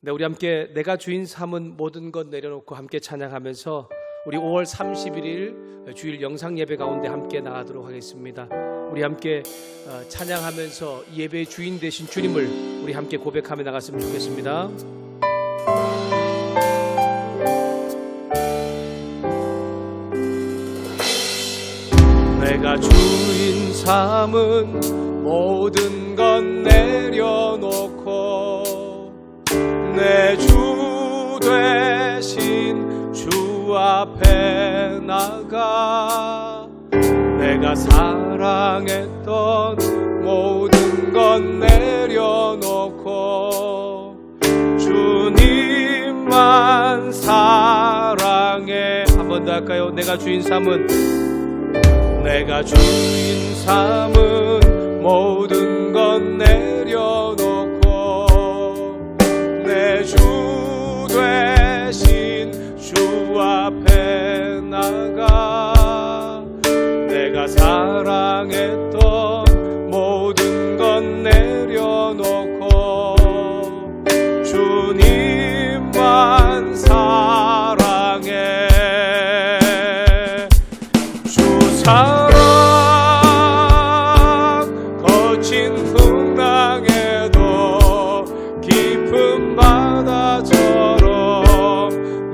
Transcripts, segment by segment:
네, 우리 함께 내가 주인 삼은 모든 것 내려놓고 함께 찬양하면서 우리 5월 31일 주일 영상 예배 가운데 함께 나가도록 하겠습니다. 우리 함께 찬양하면서 이 예배의 주인 되신 주님을 우리 함께 고백하며 나갔으면 좋겠습니다. 내가 주인 삼은 모든 것 내려놓고 내 주 되신 주 앞에 나가 내가 사랑했던 모든 것 내려놓고 주님만 사랑해. 한 번 더 할까요? 내가 주인 삼은 모든 것 내려놓고 내 주 되신 주 앞에 나가 내가 사랑했던 모든 것 내려놓고 주님만 사랑해. 주 사랑 거친 풍랑에도 깊은 바다처럼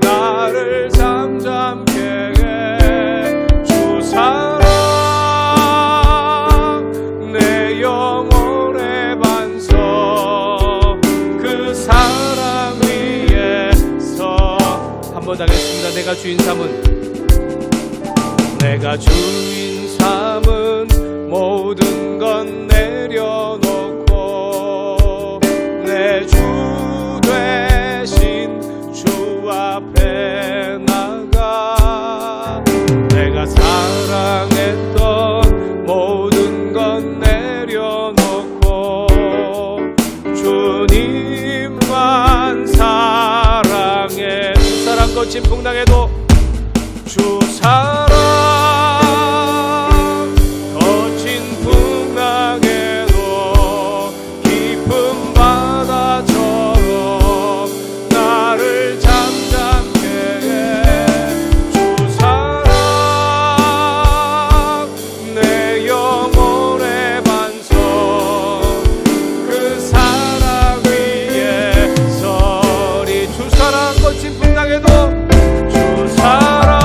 나를 잠잠케 해. 주 사랑 내 영혼의 반석 그 사랑 위에서 한 번 하겠습니다. 내가 주인 삼은 모든 것 내려놓고 내 주 되신 주 앞에 나가 내가 사랑했던 모든 것 내려놓고 주님만 사랑해. 주 사랑 거친 풍랑에도 주 사랑 거친 풍랑에도 깊은 바다처럼 나를 잠잠케 해. 주 사랑 내 영혼의 반석 그 사랑 위에 서리. 주 사랑 거친 풍랑에도 주 사랑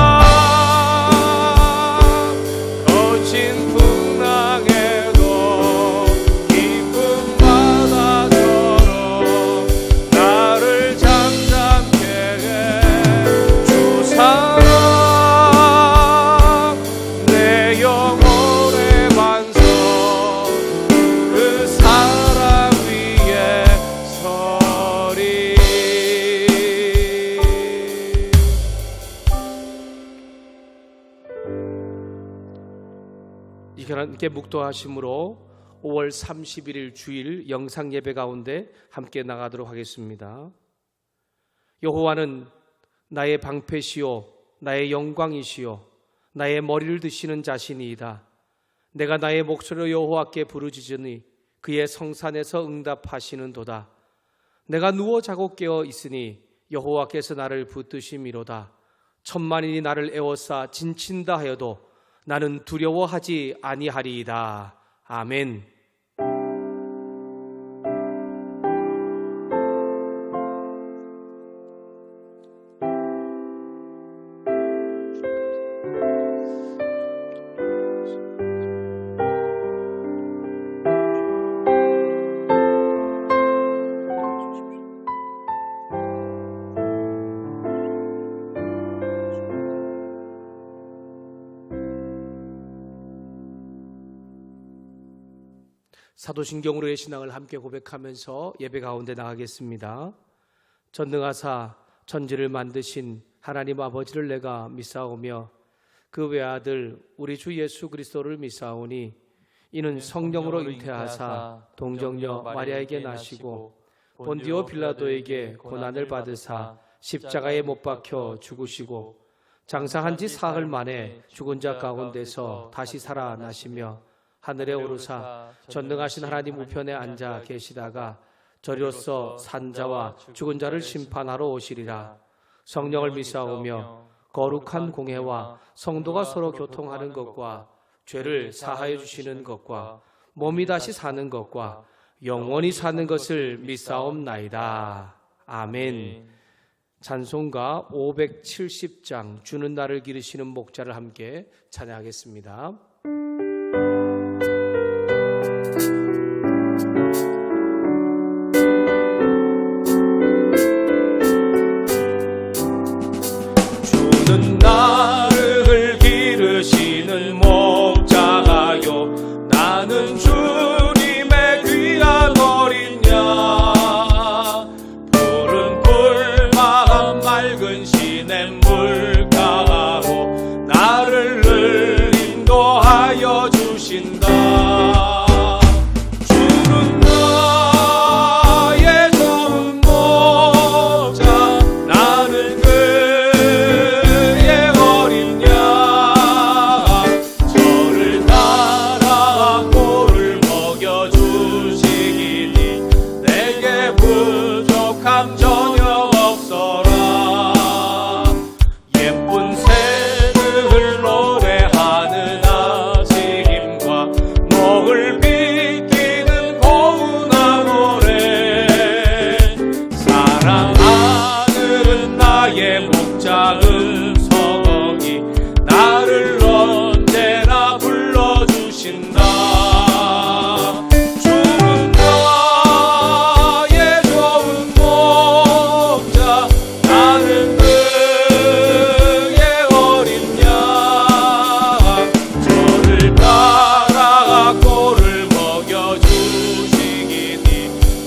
함께 묵도하심으로 5월 31일 주일 영상 예배 가운데 함께 나가도록 하겠습니다. 여호와는 나의 방패시요 나의 영광이시요 나의 머리를 드시는 자신이이다. 내가 나의 목소리로 여호와께 부르짖으니 그의 성산에서 응답하시는도다. 내가 누워 자고 깨어 있으니 여호와께서 나를 붙드심이로다. 천만인이 나를 에워싸 진친다 하여도 나는 두려워하지 아니하리이다. 아멘. 사도신경으로의 신앙을 함께 고백하면서 예배 가운데 나가겠습니다. 전능하사 천지를 만드신 하나님 아버지를 내가 믿사오며 그 외아들 우리 주 예수 그리스도를 믿사오니 이는 성령으로 잉태하사 동정녀 마리아에게 나시고 본디오 빌라도에게 고난을 받으사 십자가에 못 박혀 죽으시고 장사한 지 사흘 만에 죽은 자 가운데서 다시 살아나시며 하늘에 오르사 전능하신 하나님 우편에 앉아 계시다가 저리로서 산자와 죽은 자를 심판하러 오시리라. 성령을 믿사오며 거룩한 공회와 성도가 서로 교통하는 것과 죄를 사하여 주시는 것과 몸이 다시 사는 것과 영원히 사는 것을 믿사옵나이다. 아멘. 찬송가 570장 주는 나를 기르시는 목자를 함께 찬양하겠습니다. 주는 나를 기르시는 목자가요, 나는 주님의 귀한 어린 양. 푸른 풀마음 맑은 시냇 물가로 나를 늘 인도하여 주신다. 주는 나의 좋은 목자, 나는 그의 어린 양. 저를 따라 꼴을 먹여주시기니 내게 부족함 전혀 없어라. 예쁜 새들 노래하는 아침과 목을 비키는 고운한 노래, 사랑하는 나의 목자 은석이 나를 언제나 불러주신다. 주는 나의 좋은 목자, 나는 그의 어린 양. 저를 따라 꼴을 먹여주시기니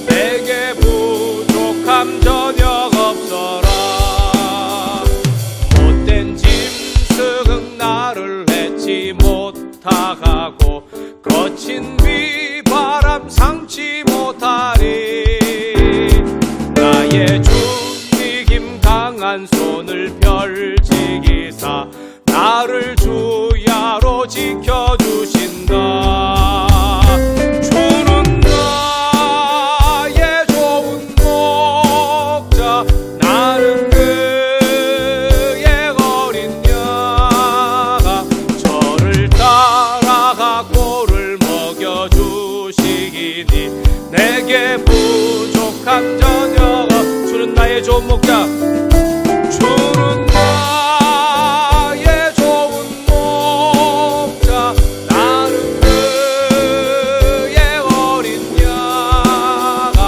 내게 부족함 전혀 없어라. 못된 짐승은 나를 맺지 못하고 거친 비바람 상치 못하리. 나의 주님 강한 손을 펼치기사 나를 주야로 지켜주신다. 주는 나의 좋은 목자, 나는 그의 어린 양. 저를 따라가 꼴을 먹여주시기니 내게 부족함 전혀 없. 주는 나의 좋은 목자, 주는 나의 좋은 목자, 나는 그의 어린 양.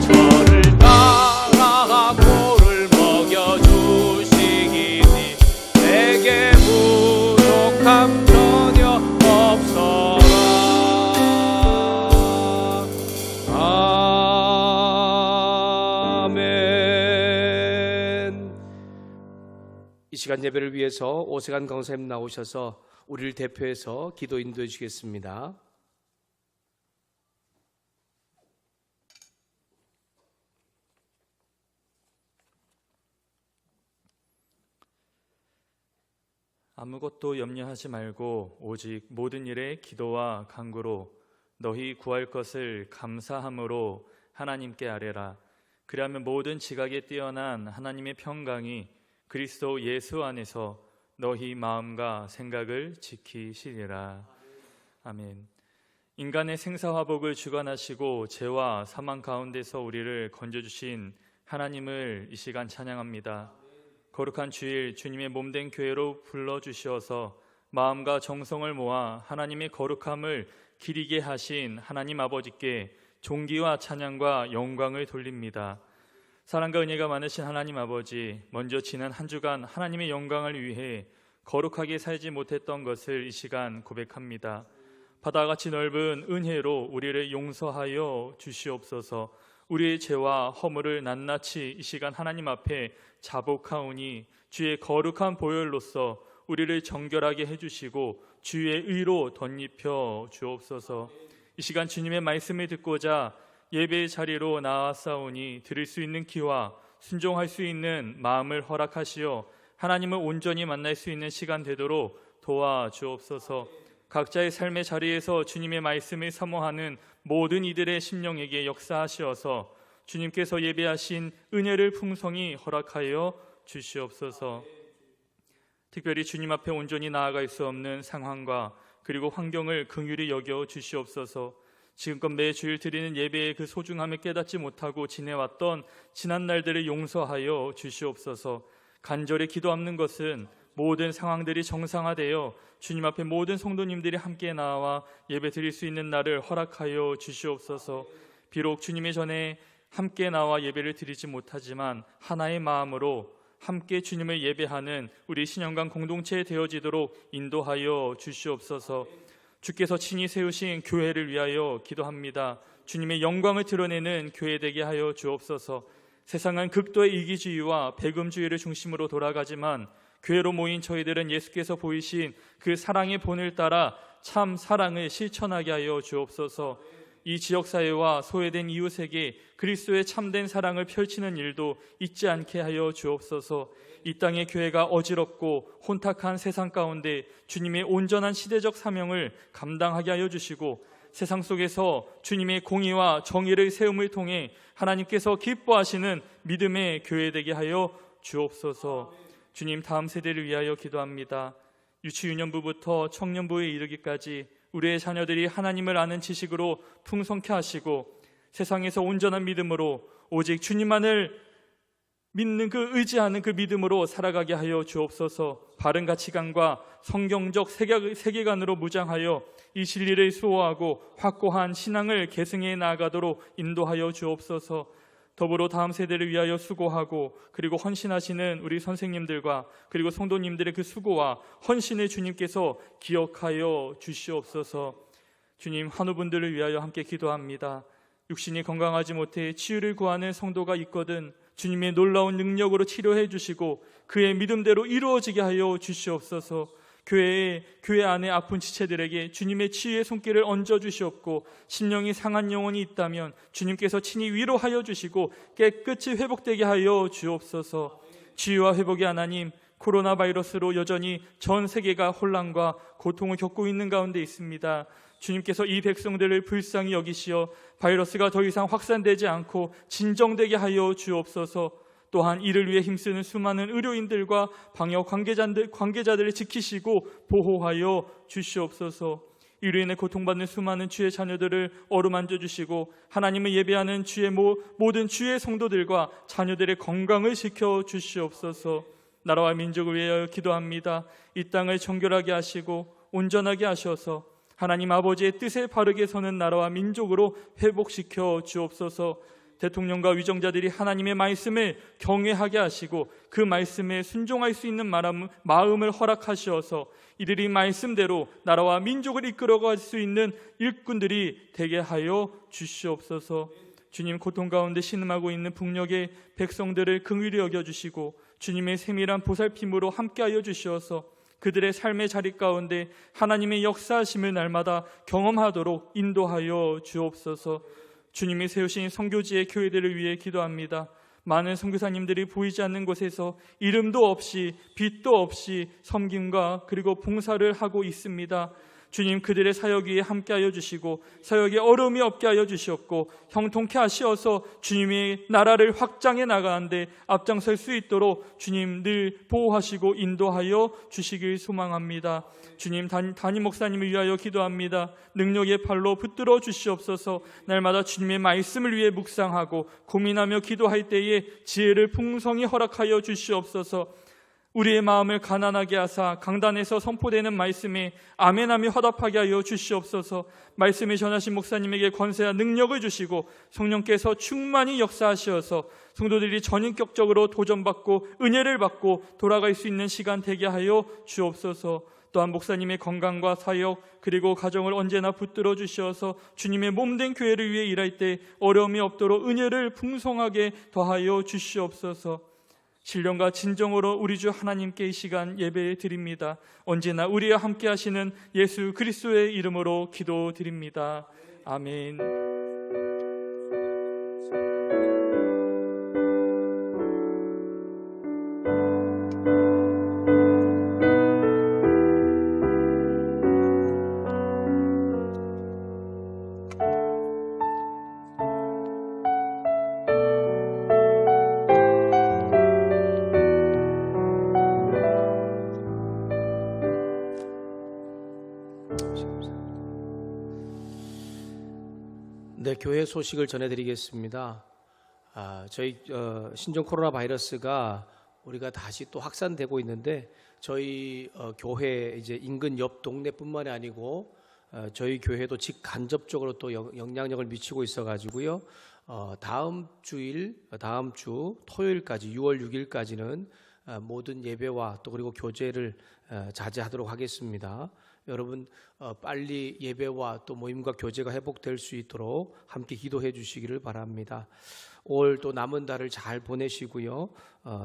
저를 따라가 꼴을 먹여주시기니 내게 부족함 전혀 없어라. 아멘. 이 시간 예배를 위해서 오세관 강사님 나오셔서 우리를 대표해서 기도 인도해 주시겠습니다. 아무것도 염려하지 말고 오직 모든 일에 기도와 간구로 너희 구할 것을 감사함으로 하나님께 아뢰라. 그리하면 모든 지각에 뛰어난 하나님의 평강이 그리스도 예수 안에서 너희 마음과 생각을 지키시리라. 아멘. 인간의 생사화복을 주관하시고 죄와 사망 가운데서 우리를 건져주신 하나님을 이 시간 찬양합니다. 거룩한 주일 주님의 몸된 교회로 불러주시어서 마음과 정성을 모아 하나님의 거룩함을 기리게 하신 하나님 아버지께 존귀와 찬양과 영광을 돌립니다. 사랑과 은혜가 많으신 하나님 아버지, 먼저 지난 한 주간 하나님의 영광을 위해 거룩하게 살지 못했던 것을 이 시간 고백합니다. 바다같이 넓은 은혜로 우리를 용서하여 주시옵소서. 우리의 죄와 허물을 낱낱이 이 시간 하나님 앞에 자복하오니 주의 거룩한 보혈로서 우리를 정결하게 해주시고 주의 의로 덧입혀 주옵소서. 이 시간 주님의 말씀을 듣고자 예배의 자리로 나아싸우니 들을 수 있는 귀와 순종할 수 있는 마음을 허락하시어 하나님을 온전히 만날 수 있는 시간 되도록 도와주옵소서. 각자의 삶의 자리에서 주님의 말씀을 사모하는 모든 이들의 심령에게 역사하시어서 주님께서 예배하신 은혜를 풍성히 허락하여 주시옵소서. 특별히 주님 앞에 온전히 나아갈 수 없는 상황과 그리고 환경을 긍휼히 여겨 주시옵소서. 지금껏 매 주일 드리는 예배의 그 소중함을 깨닫지 못하고 지내왔던 지난 날들을 용서하여 주시옵소서. 간절히 기도하는 것은 모든 상황들이 정상화되어 주님 앞에 모든 성도님들이 함께 나와 예배 드릴 수 있는 날을 허락하여 주시옵소서. 비록 주님의 전에 함께 나와 예배를 드리지 못하지만 하나의 마음으로 함께 주님을 예배하는 우리 신영강 공동체에 되어지도록 인도하여 주시옵소서. 주께서 친히 세우신 교회를 위하여 기도합니다. 주님의 영광을 드러내는 교회 되게 하여 주옵소서. 세상은 극도의 이기주의와 배금주의를 중심으로 돌아가지만 교회로 모인 저희들은 예수께서 보이신 그 사랑의 본을 따라 참 사랑을 실천하게 하여 주옵소서. 이 지역사회와 소외된 이웃에게 그리스도의 참된 사랑을 펼치는 일도 잊지 않게 하여 주옵소서. 이 땅의 교회가 어지럽고 혼탁한 세상 가운데 주님의 온전한 시대적 사명을 감당하게 하여 주시고 세상 속에서 주님의 공의와 정의를 세움을 통해 하나님께서 기뻐하시는 믿음의 교회 되게 하여 주옵소서. 주님, 다음 세대를 위하여 기도합니다. 유치유년부부터 청년부에 이르기까지 우리의 자녀들이 하나님을 아는 지식으로 풍성케 하시고 세상에서 온전한 믿음으로 오직 주님만을 믿는 의지하는 그 믿음으로 살아가게 하여 주옵소서. 바른 가치관과 성경적 세계관으로 무장하여 이 진리를 수호하고 확고한 신앙을 계승해 나아가도록 인도하여 주옵소서. 더불어 다음 세대를 위하여 수고하고 그리고 헌신하시는 우리 선생님들과 그리고 성도님들의 그 수고와 헌신을 주님께서 기억하여 주시옵소서. 주님, 환우분들을 위하여 함께 기도합니다. 육신이 건강하지 못해 치유를 구하는 성도가 있거든 주님의 놀라운 능력으로 치료해 주시고 그의 믿음대로 이루어지게 하여 주시옵소서. 교회 안에 아픈 지체들에게 주님의 치유의 손길을 얹어 주시옵고 심령이 상한 영혼이 있다면 주님께서 친히 위로하여 주시고 깨끗이 회복되게 하여 주옵소서. 치유와 회복의 하나님, 코로나 바이러스로 여전히 전 세계가 혼란과 고통을 겪고 있는 가운데 있습니다. 주님께서 이 백성들을 불쌍히 여기시어 바이러스가 더 이상 확산되지 않고 진정되게 하여 주옵소서. 또한 이를 위해 힘쓰는 수많은 의료인들과 방역 관계자들을 지키시고 보호하여 주시옵소서. 이로 인해 고통받는 수많은 주의 자녀들을 어루만져 주시고 하나님을 예배하는 모든 주의 성도들과 자녀들의 건강을 지켜 주시옵소서. 나라와 민족을 위하여 기도합니다. 이 땅을 정결하게 하시고 온전하게 하셔서 하나님 아버지의 뜻에 바르게 서는 나라와 민족으로 회복시켜 주옵소서. 대통령과 위정자들이 하나님의 말씀을 경외하게 하시고 그 말씀에 순종할 수 있는 마음을 허락하시어서 이들이 말씀대로 나라와 민족을 이끌어갈 수 있는 일꾼들이 되게 하여 주시옵소서. 주님, 고통 가운데 신음하고 있는 북녘의 백성들을 긍휼히 여겨주시고 주님의 세밀한 보살핌으로 함께하여 주시어서 그들의 삶의 자리 가운데 하나님의 역사하심을 날마다 경험하도록 인도하여 주옵소서. 주님이 세우신 선교지의 교회들을 위해 기도합니다. 많은 선교사님들이 보이지 않는 곳에서 이름도 없이 빛도 없이 섬김과 그리고 봉사를 하고 있습니다. 주님, 그들의 사역 위에 함께하여 주시고 사역에 어려움이 없게 하여 주시옵고 형통케 하시어서 주님의 나라를 확장해 나가는데 앞장설 수 있도록 주님 늘 보호하시고 인도하여 주시길 소망합니다. 주님, 담임 목사님을 위하여 기도합니다. 능력의 팔로 붙들어 주시옵소서. 날마다 주님의 말씀을 위해 묵상하고 고민하며 기도할 때에 지혜를 풍성히 허락하여 주시옵소서. 우리의 마음을 가난하게 하사 강단에서 선포되는 말씀에 아멘하며 화답하게 하여 주시옵소서. 말씀을 전하신 목사님에게 권세와 능력을 주시고 성령께서 충만히 역사하시어서 성도들이 전인격적으로 도전받고 은혜를 받고 돌아갈 수 있는 시간 되게 하여 주옵소서. 또한 목사님의 건강과 사역 그리고 가정을 언제나 붙들어 주시어서 주님의 몸된 교회를 위해 일할 때 어려움이 없도록 은혜를 풍성하게 더하여 주시옵소서. 신령과 진정으로 우리 주 하나님께 이 시간 예배 드립니다. 언제나 우리와 함께 하시는 예수 그리스도의 이름으로 기도드립니다. 아멘. 네, 교회 소식을 전해드리겠습니다. 저희 신종 코로나 바이러스가 우리가 다시 또 확산되고 있는데 저희 교회 이제 인근 옆 동네뿐만이 아니고 저희 교회도 직간접적으로 또 영향력을 미치고 있어가지고요. 다음 주 토요일까지 6월 6일까지는 모든 예배와 또 그리고 교제를 자제하도록 하겠습니다. 여러분 빨리 예배와 또 모임과 교제가 회복될 수 있도록 함께 기도해 주시기를 바랍니다. 올 또 남은 달을 잘 보내시고요.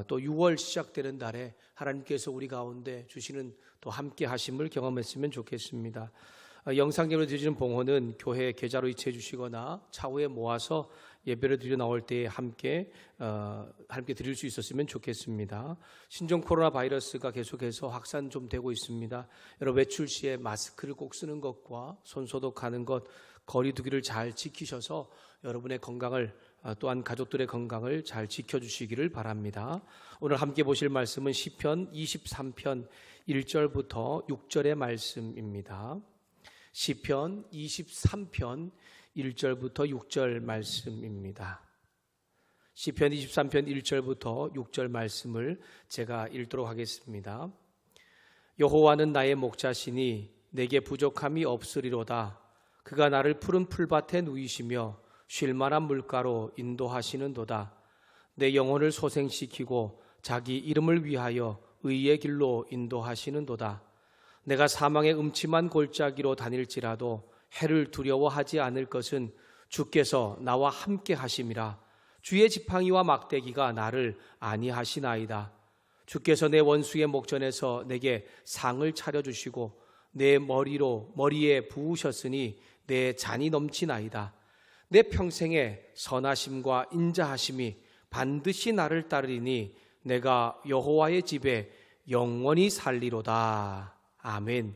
또 6월 시작되는 달에 하나님께서 우리 가운데 주시는 또 함께 하심을 경험했으면 좋겠습니다. 영상으로 드리는 봉헌은 교회 계좌로 이체해 주시거나 차후에 모아서 예배를 드려 나올 때에 함께 드릴 수 있었으면 좋겠습니다. 신종 코로나 바이러스가 계속해서 확산 좀 되고 있습니다. 여러분 외출 시에 마스크를 꼭 쓰는 것과 손 소독하는 것, 거리 두기를 잘 지키셔서 여러분의 건강을 또한 가족들의 건강을 잘 지켜주시기를 바랍니다. 오늘 함께 보실 말씀은 시편 23편 1절부터 6절의 말씀입니다. 시편 23편 1절부터 6절 말씀입니다. 시편 23편 1절부터 6절 말씀을 제가 읽도록 하겠습니다. 여호와는 나의 목자시니 내게 부족함이 없으리로다. 그가 나를 푸른 풀밭에 누이시며 쉴 만한 물가로 인도하시는도다. 내 영혼을 소생시키고 자기 이름을 위하여 의의 길로 인도하시는도다. 내가 사망의 음침한 골짜기로 다닐지라도 해를 두려워하지 않을 것은 주께서 나와 함께 하심이라. 주의 지팡이와 막대기가 나를 안위하시나이다. 주께서 내 원수의 목전에서 내게 상을 차려주시고 내 머리에 부으셨으니 내 잔이 넘치나이다. 내 평생에 선하심과 인자하심이 반드시 나를 따르리니 내가 여호와의 집에 영원히 살리로다. 아멘.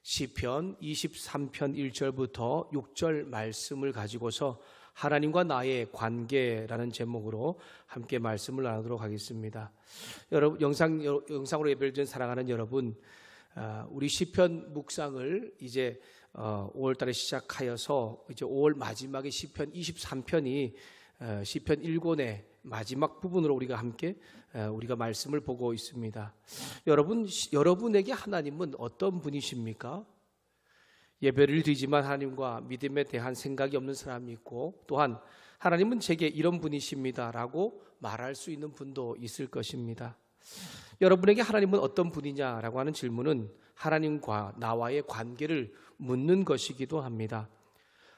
시편 23편 1절부터 6절 말씀을 가지고서 하나님과 나의 관계라는 제목으로 함께 말씀을 나누도록 하겠습니다. 여러분 영상으로 예배를 드리는 사랑하는 여러분, 우리 시편 묵상을 이제 5월달에 시작하여서 이제 5월 마지막에 시편 23편이 시편 1권의 마지막 부분으로 우리가 함께 우리가 말씀을 보고 있습니다. 여러분에게 하나님은 어떤 분이십니까? 예배를 드리지만 하나님과 믿음에 대한 생각이 없는 사람이 있고, 또한 하나님은 제게 이런 분이십니다라고 말할 수 있는 분도 있을 것입니다. 여러분에게 하나님은 어떤 분이냐라고 하는 질문은 하나님과 나와의 관계를 묻는 것이기도 합니다.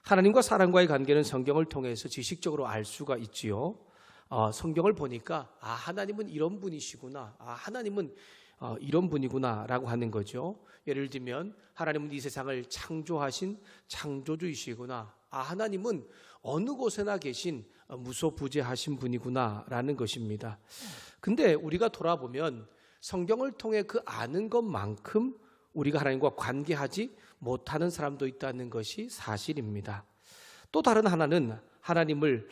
하나님과 사람과의 관계는 성경을 통해서 지식적으로 알 수가 있지요. 성경을 보니까 하나님은 이런 분이시구나, 하나님은 이런 분이구나 라고 하는 거죠. 예를 들면 하나님은 이 세상을 창조하신 창조주이시구나, 하나님은 어느 곳에나 계신 무소부재하신 분이구나 라는 것입니다. 근데 우리가 돌아보면 성경을 통해 그 아는 것만큼 우리가 하나님과 관계하지 못하는 사람도 있다는 것이 사실입니다. 또 다른 하나는 하나님을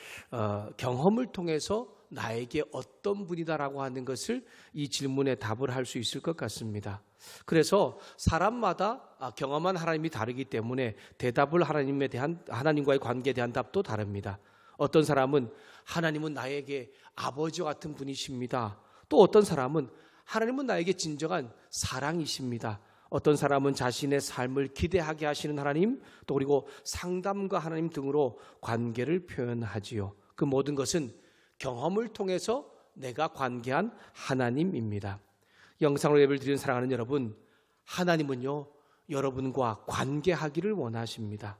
경험을 통해서 나에게 어떤 분이다라고 하는 것을 이 질문에 답을 할 수 있을 것 같습니다. 그래서 사람마다 경험한 하나님이 다르기 때문에 대답을 하나님과의 관계에 대한 답도 다릅니다. 어떤 사람은 하나님은 나에게 아버지와 같은 분이십니다. 또 어떤 사람은 하나님은 나에게 진정한 사랑이십니다. 어떤 사람은 자신의 삶을 기대하게 하시는 하나님, 또 그리고 상담과 하나님 등으로 관계를 표현하지요. 그 모든 것은 경험을 통해서 내가 관계한 하나님입니다. 영상으로 예배를 드리는 사랑하는 여러분, 하나님은요 여러분과 관계하기를 원하십니다.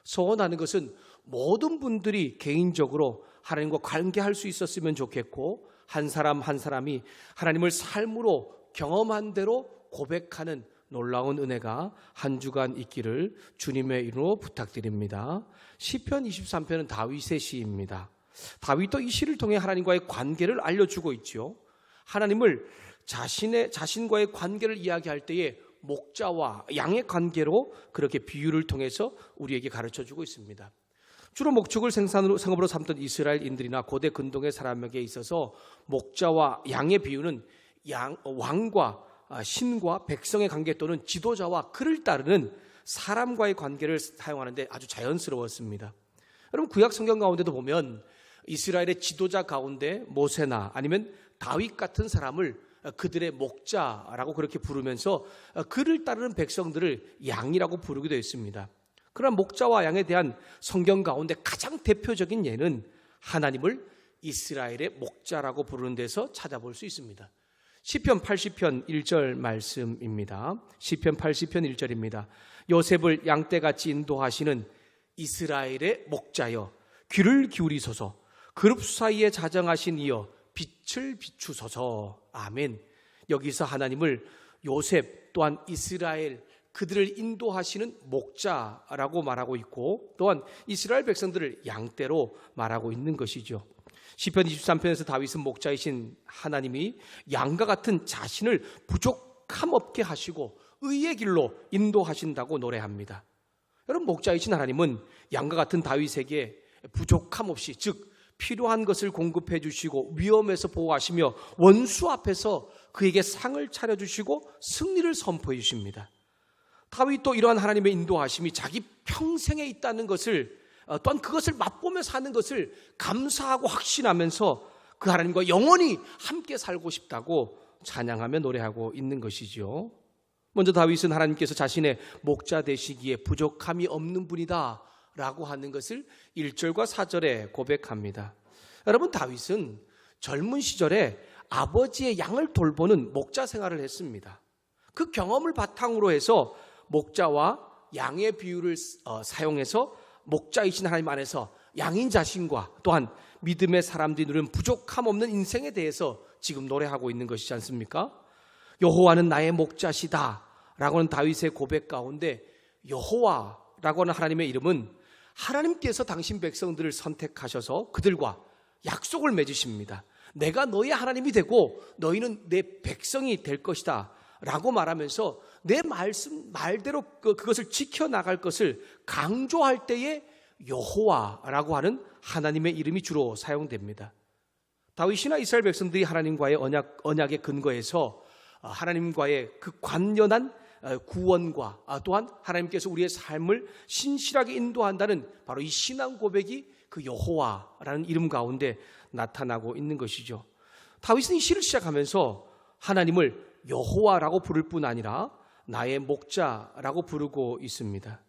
소원하는 것은 모든 분들이 개인적으로 하나님과 관계할 수 있었으면 좋겠고, 한 사람 한 사람이 하나님을 삶으로 경험한 대로 고백하는 놀라운 은혜가 한 주간 있기를 주님의 이름으로 부탁드립니다. 시편 23편은 다윗의 시입니다. 다윗도 이 시를 통해 하나님과의 관계를 알려주고 있죠. 하나님을 자신과의 관계를 이야기할 때에 목자와 양의 관계로 그렇게 비유를 통해서 우리에게 가르쳐주고 있습니다. 주로 목축을 생업으로 삼던 이스라엘인들이나 고대 근동의 사람에게 있어서 목자와 양의 비유는 왕과 신과 백성의 관계 또는 지도자와 그를 따르는 사람과의 관계를 사용하는데 아주 자연스러웠습니다. 여러분 구약 성경 가운데도 보면 이스라엘의 지도자 가운데 모세나 아니면 다윗 같은 사람을 그들의 목자라고 그렇게 부르면서 그를 따르는 백성들을 양이라고 부르기도 했습니다. 그러나 목자와 양에 대한 성경 가운데 가장 대표적인 예는 하나님을 이스라엘의 목자라고 부르는 데서 찾아볼 수 있습니다. 시편 80편 1절 말씀입니다. 시편 80편 1절입니다. 요셉을 양떼같이 인도하시는 이스라엘의 목자여 귀를 기울이소서. 그룹 사이에 자정하신 이여 빛을 비추소서. 아멘. 여기서 하나님을 요셉 또한 이스라엘 그들을 인도하시는 목자라고 말하고 있고 또한 이스라엘 백성들을 양떼로 말하고 있는 것이죠. 시편 23편에서 다윗은 목자이신 하나님이 양과 같은 자신을 부족함 없게 하시고 의의 길로 인도하신다고 노래합니다. 여러분 목자이신 하나님은 양과 같은 다윗에게 부족함 없이 즉 필요한 것을 공급해 주시고 위험에서 보호하시며 원수 앞에서 그에게 상을 차려주시고 승리를 선포해 주십니다. 다윗도 이러한 하나님의 인도하심이 자기 평생에 있다는 것을 또한 그것을 맛보며 사는 것을 감사하고 확신하면서 그 하나님과 영원히 함께 살고 싶다고 찬양하며 노래하고 있는 것이죠. 먼저 다윗은 하나님께서 자신의 목자 되시기에 부족함이 없는 분이다 라고 하는 것을 1절과 4절에 고백합니다. 여러분 다윗은 젊은 시절에 아버지의 양을 돌보는 목자 생활을 했습니다. 그 경험을 바탕으로 해서 목자와 양의 비유를 사용해서 목자이신 하나님 안에서 양인 자신과 또한 믿음의 사람들이 누리는 부족함 없는 인생에 대해서 지금 노래하고 있는 것이지 않습니까? 여호와는 나의 목자시다 라고 하는 다윗의 고백 가운데 여호와라고 하는 하나님의 이름은 하나님께서 당신 백성들을 선택하셔서 그들과 약속을 맺으십니다. 내가 너의 하나님이 되고 너희는 내 백성이 될 것이다 라고 말하면서 내 말대로 그것을 지켜나갈 것을 강조할 때에 여호와라고 하는 하나님의 이름이 주로 사용됩니다. 다윗이나 이스라엘 백성들이 하나님과의 언약의 근거에서 하나님과의 그 관연한 구원과 또한 하나님께서 우리의 삶을 신실하게 인도한다는 바로 이 신앙 고백이 그 여호와라는 이름 가운데 나타나고 있는 것이죠. 다윗은 이 시를 시작하면서 하나님을 여호와라고 부를 뿐 아니라 나의 목자라고 부르고 있습니다.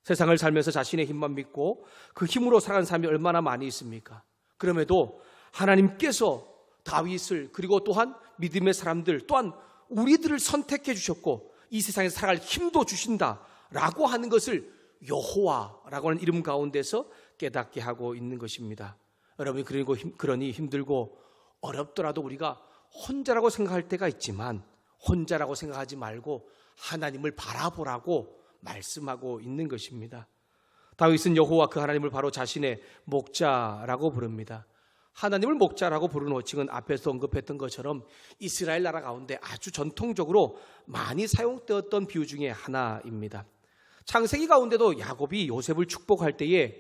세상을 살면서 자신의 힘만 믿고 그 힘으로 살아가는 사람이 얼마나 많이 있습니까? 그럼에도 하나님께서 다윗을 그리고 또한 믿음의 사람들 또한 우리들을 선택해 주셨고 이 세상에서 살아갈 힘도 주신다라고 하는 것을 여호와라고 하는 이름 가운데서 깨닫게 하고 있는 것입니다. 여러분이 그러니 힘들고 어렵더라도 우리가 혼자라고 생각할 때가 있지만 혼자라고 생각하지 말고 하나님을 바라보라고 말씀하고 있는 것입니다. 다윗은 여호와 그 하나님을 바로 자신의 목자라고 부릅니다. 하나님을 목자라고 부르는 호칭은 앞에서 언급했던 것처럼 이스라엘 나라 가운데 아주 전통적으로 많이 사용되었던 비유 중에 하나입니다. 창세기 가운데도 야곱이 요셉을 축복할 때에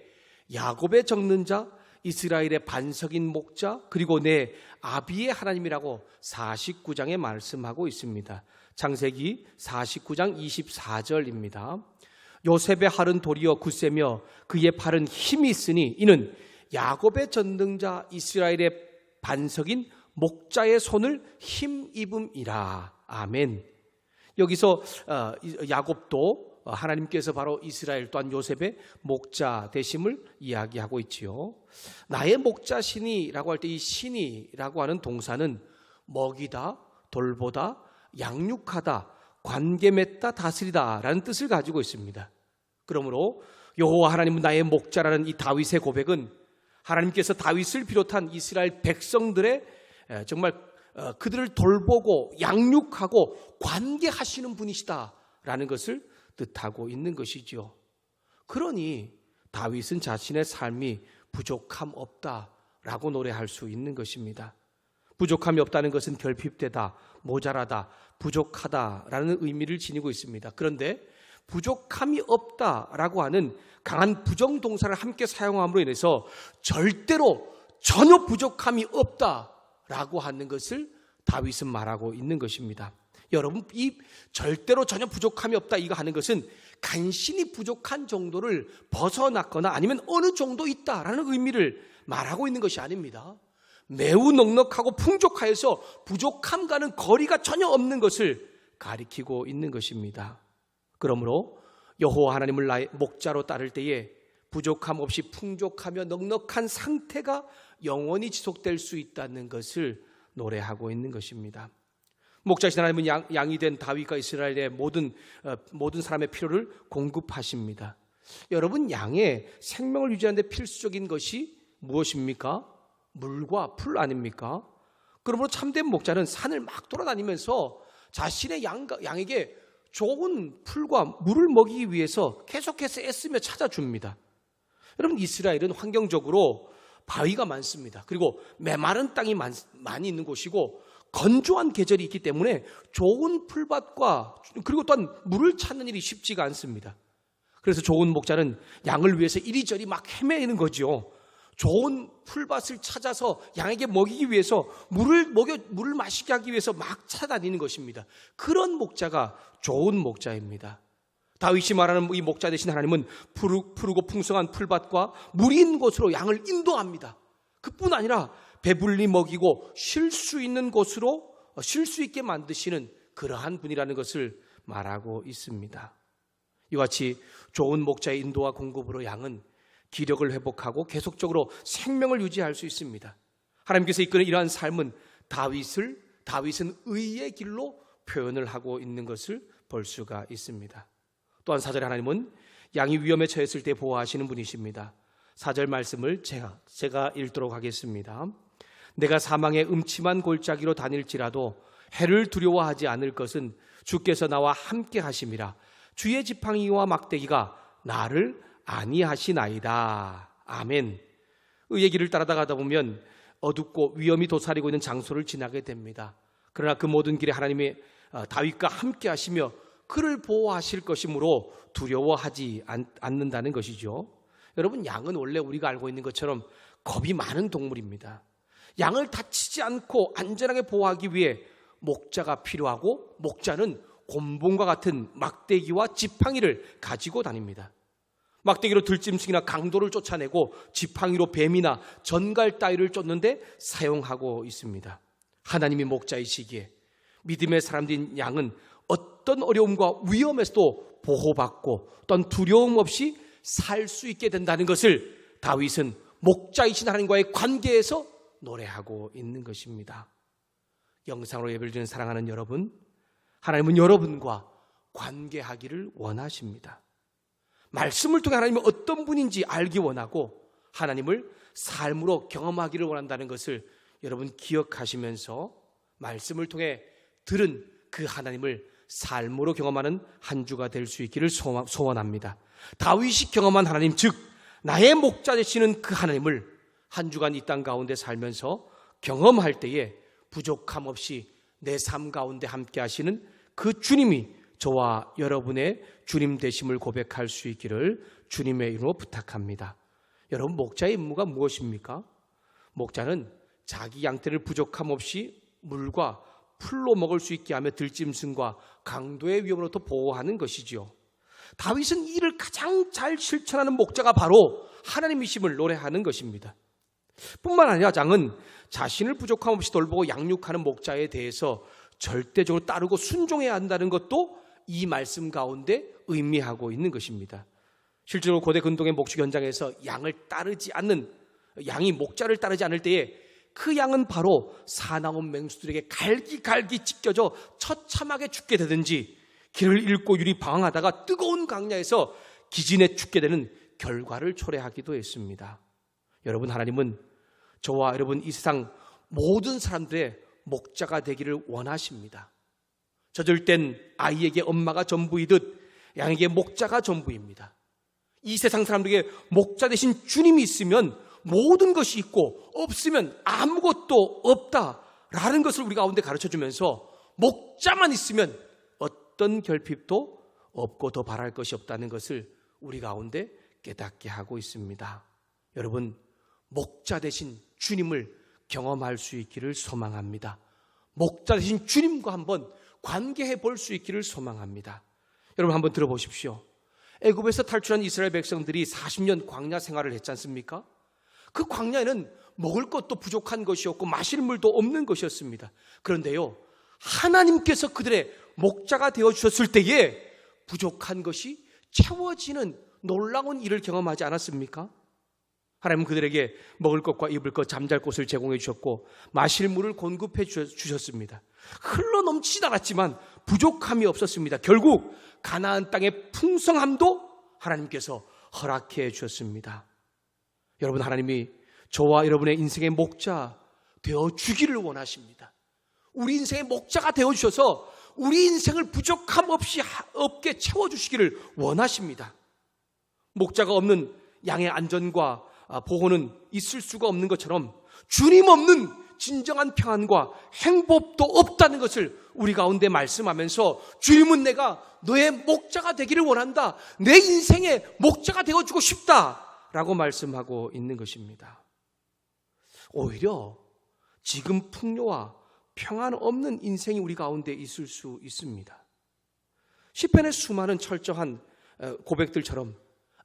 야곱의 적는 자, 이스라엘의 반석인 목자, 그리고 내 아비의 하나님이라고 49장에 말씀하고 있습니다. 창세기 49장 24절입니다. 요셉의 팔은 도리어 굳세며 그의 팔은 힘이 있으니 이는 야곱의 전능자 이스라엘의 반석인 목자의 손을 힘입음이라. 아멘. 여기서 야곱도 하나님께서 바로 이스라엘 또한 요셉의 목자 되심을 이야기하고 있지요. 나의 목자시니라고 할 때 이 신이라고 하는 동사는 먹이다, 돌보다, 양육하다, 관계 맺다, 다스리다 라는 뜻을 가지고 있습니다. 그러므로 여호와 하나님은 나의 목자라는 이 다윗의 고백은 하나님께서 다윗을 비롯한 이스라엘 백성들의 정말 그들을 돌보고 양육하고 관계하시는 분이시다라는 것을 뜻하고 있는 것이지요. 그러니 다윗은 자신의 삶이 부족함 없다라고 노래할 수 있는 것입니다. 부족함이 없다는 것은 결핍되다, 모자라다, 부족하다라는 의미를 지니고 있습니다. 그런데 부족함이 없다라고 하는 강한 부정동사를 함께 사용함으로 인해서 절대로 전혀 부족함이 없다라고 하는 것을 다윗은 말하고 있는 것입니다. 여러분, 이 절대로 전혀 부족함이 없다 이거 하는 것은 간신히 부족한 정도를 벗어났거나 아니면 어느 정도 있다라는 의미를 말하고 있는 것이 아닙니다. 매우 넉넉하고 풍족하여서 부족함과는 거리가 전혀 없는 것을 가리키고 있는 것입니다. 그러므로 여호와 하나님을 나의 목자로 따를 때에 부족함 없이 풍족하며 넉넉한 상태가 영원히 지속될 수 있다는 것을 노래하고 있는 것입니다. 목자이신 하나님은 양이 된 다윗과 이스라엘의 모든 사람의 필요를 공급하십니다. 여러분, 양의 생명을 유지하는 데 필수적인 것이 무엇입니까? 물과 풀 아닙니까? 그러므로 참된 목자는 산을 막 돌아다니면서 자신의 양에게 좋은 풀과 물을 먹이기 위해서 계속해서 애쓰며 찾아줍니다. 여러분, 이스라엘은 환경적으로 바위가 많습니다. 그리고 메마른 땅이 많이 있는 곳이고 건조한 계절이 있기 때문에 좋은 풀밭과 그리고 또한 물을 찾는 일이 쉽지가 않습니다. 그래서 좋은 목자는 양을 위해서 이리저리 막 헤매는 거죠. 좋은 풀밭을 찾아서 양에게 먹이기 위해서 물을 마시게 하기 위해서 막 찾아다니는 것입니다. 그런 목자가 좋은 목자입니다. 다윗이 말하는 이 목자 되신 하나님은 푸르고 풍성한 풀밭과 물이 있는 곳으로 양을 인도합니다. 그뿐 아니라 배불리 먹이고 쉴 수 있는 곳으로 쉴 수 있게 만드시는 그러한 분이라는 것을 말하고 있습니다. 이와 같이 좋은 목자의 인도와 공급으로 양은 기력을 회복하고 계속적으로 생명을 유지할 수 있습니다. 하나님께서 이끄는 이러한 삶은 다윗은 의의 길로 표현을 하고 있는 것을 볼 수가 있습니다. 또한 4절에 하나님은 양이 위험에 처했을 때 보호하시는 분이십니다. 4절 말씀을 제가 읽도록 하겠습니다. 내가 사망의 음침한 골짜기로 다닐지라도 해를 두려워하지 않을 것은 주께서 나와 함께 하심이라. 주의 지팡이와 막대기가 나를 안위하시나이다. 아멘. 의의 길을 따라가다 보면 어둡고 위험이 도사리고 있는 장소를 지나게 됩니다. 그러나 그 모든 길에 하나님이 다윗과 함께 하시며 그를 보호하실 것이므로 두려워하지 않는다는 것이죠. 여러분, 양은 원래 우리가 알고 있는 것처럼 겁이 많은 동물입니다. 양을 다치지 않고 안전하게 보호하기 위해 목자가 필요하고 목자는 곤봉과 같은 막대기와 지팡이를 가지고 다닙니다. 막대기로 들짐승이나 강도를 쫓아내고 지팡이로 뱀이나 전갈 따위를 쫓는데 사용하고 있습니다. 하나님이 목자이시기에 믿음의 사람들인 양은 어떤 어려움과 위험에서도 보호받고 또한 두려움 없이 살 수 있게 된다는 것을 다윗은 목자이신 하나님과의 관계에서 노래하고 있는 것입니다. 영상으로 예배를 드리는 사랑하는 여러분, 하나님은 여러분과 관계하기를 원하십니다. 말씀을 통해 하나님이 어떤 분인지 알기 원하고 하나님을 삶으로 경험하기를 원한다는 것을 여러분 기억하시면서 말씀을 통해 들은 그 하나님을 삶으로 경험하는 한 주가 될 수 있기를 소원합니다. 다윗이 경험한 하나님, 즉 나의 목자 되시는 그 하나님을 한 주간 이 땅 가운데 살면서 경험할 때에 부족함 없이 내 삶 가운데 함께 하시는 그 주님이 저와 여러분의 주님 되심을 고백할 수 있기를 주님의 이름으로 부탁합니다. 여러분, 목자의 임무가 무엇입니까? 목자는 자기 양떼를 부족함 없이 물과 풀로 먹을 수 있게 하며 들짐승과 강도의 위험으로부터 보호하는 것이지요. 다윗은 이를 가장 잘 실천하는 목자가 바로 하나님이심을 노래하는 것입니다. 뿐만 아니라 장은 자신을 부족함 없이 돌보고 양육하는 목자에 대해서 절대적으로 따르고 순종해야 한다는 것도 이 말씀 가운데 의미하고 있는 것입니다. 실제로 고대 근동의 목축 현장에서 양이 목자를 따르지 않을 때에 그 양은 바로 사나운 맹수들에게 갈기갈기 찢겨져 처참하게 죽게 되든지 길을 잃고 유리 방황하다가 뜨거운 강야에서 기진에 죽게 되는 결과를 초래하기도 했습니다. 여러분, 하나님은 저와 여러분 이 세상 모든 사람들의 목자가 되기를 원하십니다. 젖을 땐 아이에게 엄마가 전부이듯 양에게 목자가 전부입니다. 이 세상 사람들에게 목자 되신 주님이 있으면 모든 것이 있고 없으면 아무것도 없다라는 것을 우리 가운데 가르쳐주면서 목자만 있으면 어떤 결핍도 없고 더 바랄 것이 없다는 것을 우리 가운데 깨닫게 하고 있습니다. 여러분, 목자 되신 주님을 경험할 수 있기를 소망합니다. 목자 되신 주님과 한번 관계해 볼 수 있기를 소망합니다. 여러분 한번 들어보십시오. 애굽에서 탈출한 이스라엘 백성들이 40년 광야 생활을 했지 않습니까? 그 광야에는 먹을 것도 부족한 것이었고 마실 물도 없는 것이었습니다. 그런데요, 하나님께서 그들의 목자가 되어주셨을 때에 부족한 것이 채워지는 놀라운 일을 경험하지 않았습니까? 하나님은 그들에게 먹을 것과 입을 것, 잠잘 곳을 제공해 주셨고 마실 물을 공급해 주셨습니다. 흘러 넘치지 않았지만 부족함이 없었습니다. 결국 가나안 땅의 풍성함도 하나님께서 허락해 주셨습니다. 여러분, 하나님이 저와 여러분의 인생의 목자 되어주기를 원하십니다. 우리 인생의 목자가 되어주셔서 우리 인생을 부족함 없게 채워주시기를 원하십니다. 목자가 없는 양의 안전과 보호는 있을 수가 없는 것처럼 주님 없는 진정한 평안과 행복도 없다는 것을 우리 가운데 말씀하면서 주님은 내가 너의 목자가 되기를 원한다. 내 인생의 목자가 되어주고 싶다라고 말씀하고 있는 것입니다. 오히려 지금 풍요와 평안 없는 인생이 우리 가운데 있을 수 있습니다. 시편의 수많은 철저한 고백들처럼